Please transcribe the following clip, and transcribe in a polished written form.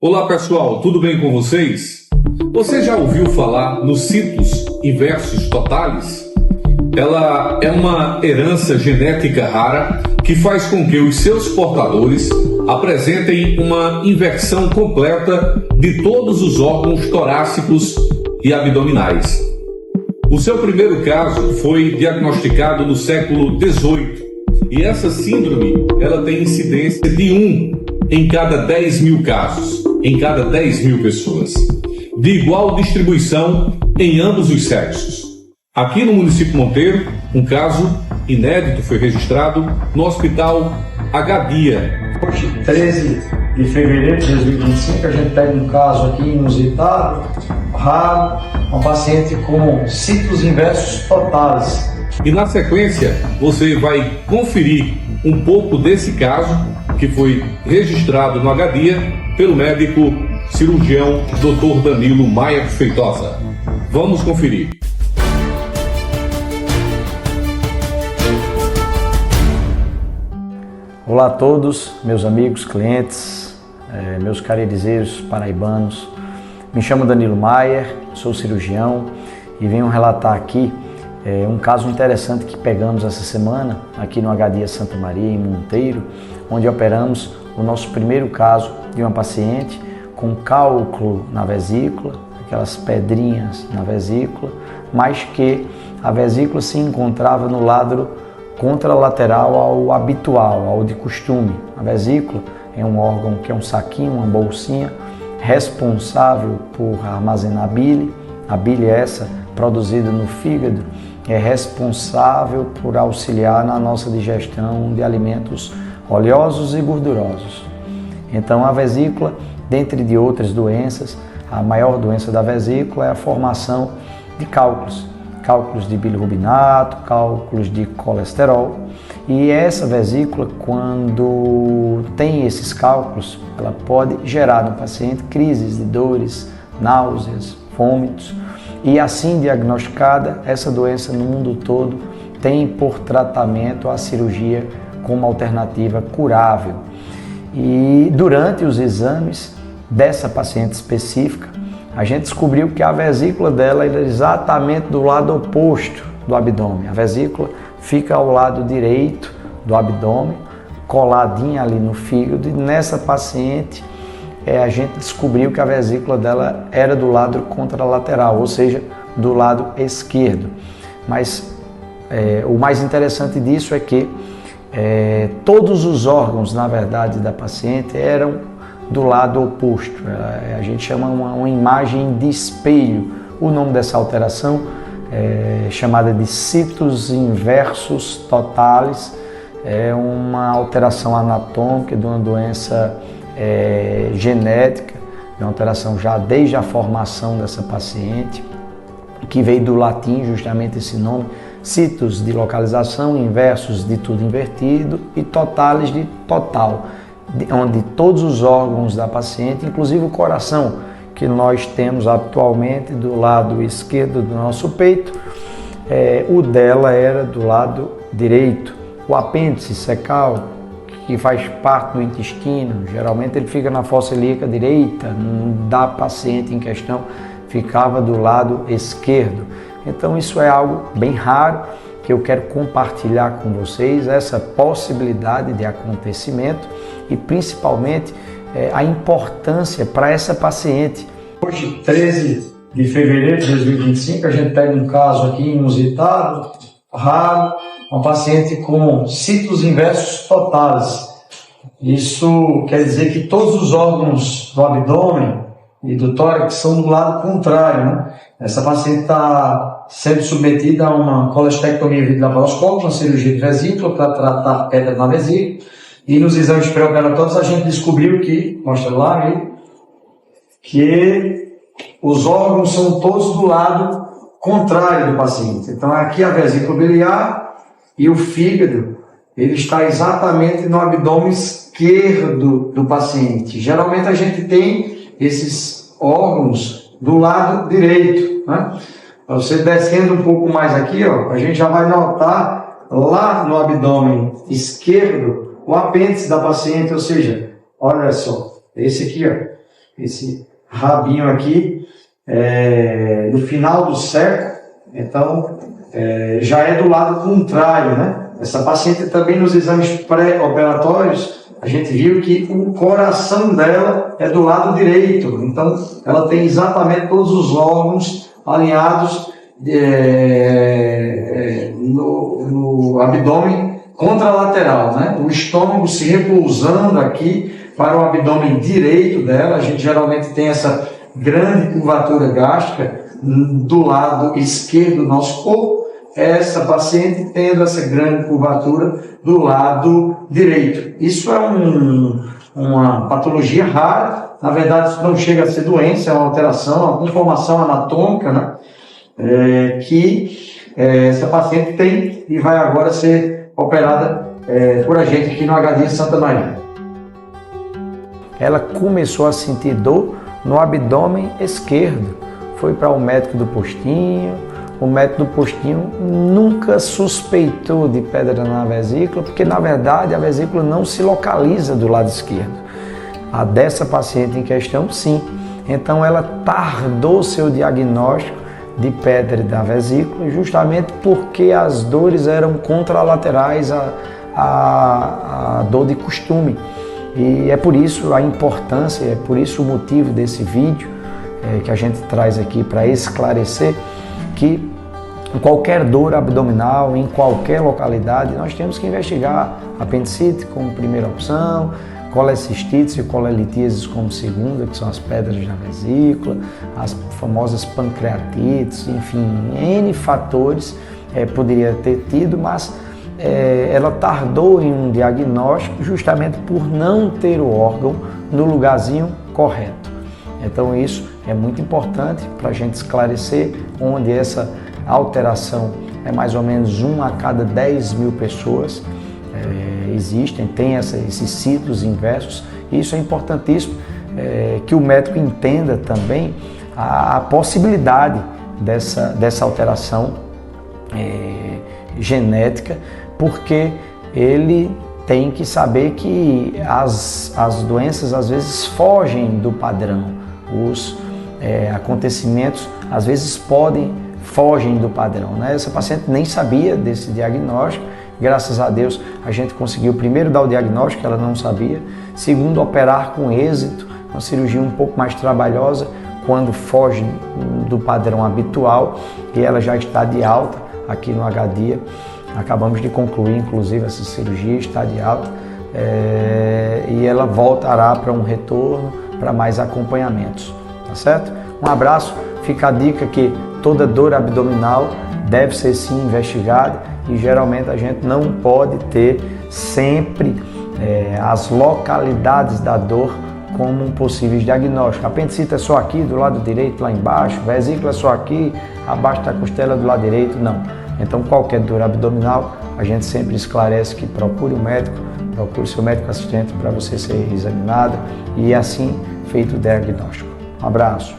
Olá pessoal, tudo bem com vocês? Você já ouviu falar nos situs inversus totalis? Ela é uma herança genética rara que faz com que os seus portadores apresentem uma inversão completa de todos os órgãos torácicos e abdominais. O seu primeiro caso foi diagnosticado no século XVIII e essa síndrome ela tem incidência de 1 em cada 10 mil casos, em cada 10 mil pessoas, de igual distribuição em ambos os sexos. Aqui no município Monteiro, um caso inédito foi registrado no Hospital Agadia. Hoje, 13 de fevereiro de 2025, a gente pega um caso aqui inusitado, raro, uma paciente com situs inversus totalis. E na sequência, você vai conferir um pouco desse caso que foi registrado no Agadia pelo médico cirurgião Dr. Danilo Maier Feitosa. Vamos conferir. Olá a todos, meus amigos, clientes, meus carerizeiros paraibanos. Me chamo Danilo Maier, sou cirurgião e venho relatar aqui um caso interessante que pegamos essa semana aqui no Agadia Santa Maria, em Monteiro, onde operamos o nosso primeiro caso de uma paciente com cálculo na vesícula, aquelas pedrinhas na vesícula, mas que a vesícula se encontrava no lado contralateral ao habitual, ao de costume. A vesícula é um órgão que é um saquinho, uma bolsinha, responsável por armazenar bile. A bile essa produzida no fígado é responsável por auxiliar na nossa digestão de alimentos oleosos e gordurosos. Então a vesícula, dentre de outras doenças, a maior doença da vesícula é a formação de cálculos de bilirrubinato, cálculos de colesterol. E essa vesícula, quando tem esses cálculos, ela pode gerar no paciente crises de dores, náuseas, vômitos. E assim diagnosticada, essa doença no mundo todo tem por tratamento a cirurgia como alternativa curável. E durante os exames dessa paciente específica, a gente descobriu que a vesícula dela era exatamente do lado oposto do abdômen. A vesícula fica ao lado direito do abdômen, coladinha ali no fígado, e nessa paciente a gente descobriu que a vesícula dela era do lado contralateral, ou seja, do lado esquerdo. Mas o mais interessante disso é que todos os órgãos, na verdade, da paciente eram do lado oposto. A gente chama uma imagem de espelho. O nome dessa alteração é chamada de situs inversus totalis. É uma alteração anatômica de uma doença genética, uma alteração já desde a formação dessa paciente, que veio do latim justamente esse nome, situs de localização, inversus de tudo invertido e totalis de total, onde todos os órgãos da paciente, inclusive o coração, que nós temos atualmente do lado esquerdo do nosso peito, o dela era do lado direito. O apêndice secal, que faz parte do intestino, geralmente ele fica na fossa ilíaca direita, da paciente em questão ficava do lado esquerdo. Então isso é algo bem raro que eu quero compartilhar com vocês, essa possibilidade de acontecimento e principalmente a importância para essa paciente. Hoje, 13 de fevereiro de 2025, a gente pega um caso aqui inusitado, raro, uma paciente com situs inversus totalis. Isso quer dizer que todos os órgãos do abdômen e do tórax são do lado contrário, né? Essa paciente está sendo submetida a uma colestectomia videolaparoscópica, uma cirurgia de vesícula para tratar pedra na vesícula. E nos exames pré-operatórios a gente descobriu que, mostra lá aí, que os órgãos são todos do lado contrário do paciente. Então aqui a vesícula biliar e o fígado, ele está exatamente no abdômen esquerdo do paciente. Geralmente a gente tem esses órgãos do lado direito, né? Você descendo um pouco mais aqui, ó, a gente já vai notar lá no abdômen esquerdo o apêndice da paciente, ou seja, olha só, esse aqui, ó, esse rabinho aqui no final do século, então já é do lado contrário, né? Essa paciente também nos exames pré-operatórios, a gente viu que o coração dela é do lado direito, então ela tem exatamente todos os órgãos alinhados no abdômen contralateral, né? O estômago se repousando aqui para o abdômen direito dela. A gente geralmente tem essa grande curvatura gástrica do lado esquerdo do nosso corpo, essa paciente tendo essa grande curvatura do lado direito. Isso é uma patologia rara, na verdade isso não chega a ser doença, é uma alteração, uma conformação anatômica, né? Que essa paciente tem e vai agora ser operada por a gente aqui no HD Santa Maria. Ela começou a sentir dor no abdômen esquerdo, foi para o médico do postinho. O médico do postinho nunca suspeitou de pedra na vesícula, porque na verdade a vesícula não se localiza do lado esquerdo. A dessa paciente em questão, sim. Então ela tardou seu diagnóstico de pedra da vesícula justamente porque as dores eram contralaterais à dor de costume. E é por isso a importância, é por isso o motivo desse vídeo que a gente traz aqui para esclarecer que qualquer dor abdominal, em qualquer localidade, nós temos que investigar apendicite como primeira opção, colecistites e colelitíases como segunda, que são as pedras na vesícula, as famosas pancreatites, enfim, N fatores poderia ter tido, mas ela tardou em um diagnóstico justamente por não ter o órgão no lugarzinho correto. Então isso é muito importante para a gente esclarecer onde essa alteração é mais ou menos 1 a cada 10 mil pessoas existem, tem esses ciclos inversos. E isso é importantíssimo que o médico entenda também a possibilidade dessa alteração genética, porque ele tem que saber que as doenças às vezes fogem do padrão, os acontecimentos às vezes fogem do padrão, né? Essa paciente nem sabia desse diagnóstico, graças a Deus a gente conseguiu primeiro dar o diagnóstico, ela não sabia, segundo operar com êxito, uma cirurgia um pouco mais trabalhosa quando foge do padrão habitual, e ela já está de alta aqui no HD. Acabamos de concluir, inclusive, essa cirurgia, está de alta, e ela voltará para um retorno, para mais acompanhamentos, tá certo? Um abraço, fica a dica que toda dor abdominal deve ser sim investigada, e geralmente a gente não pode ter sempre as localidades da dor como um possível diagnóstico. Apendicite é só aqui, do lado direito, lá embaixo, vesícula é só aqui, abaixo da costela do lado direito, não. Então, qualquer dor abdominal, a gente sempre esclarece que procure o médico, procure seu médico assistente para você ser examinado e assim feito o diagnóstico. Um abraço.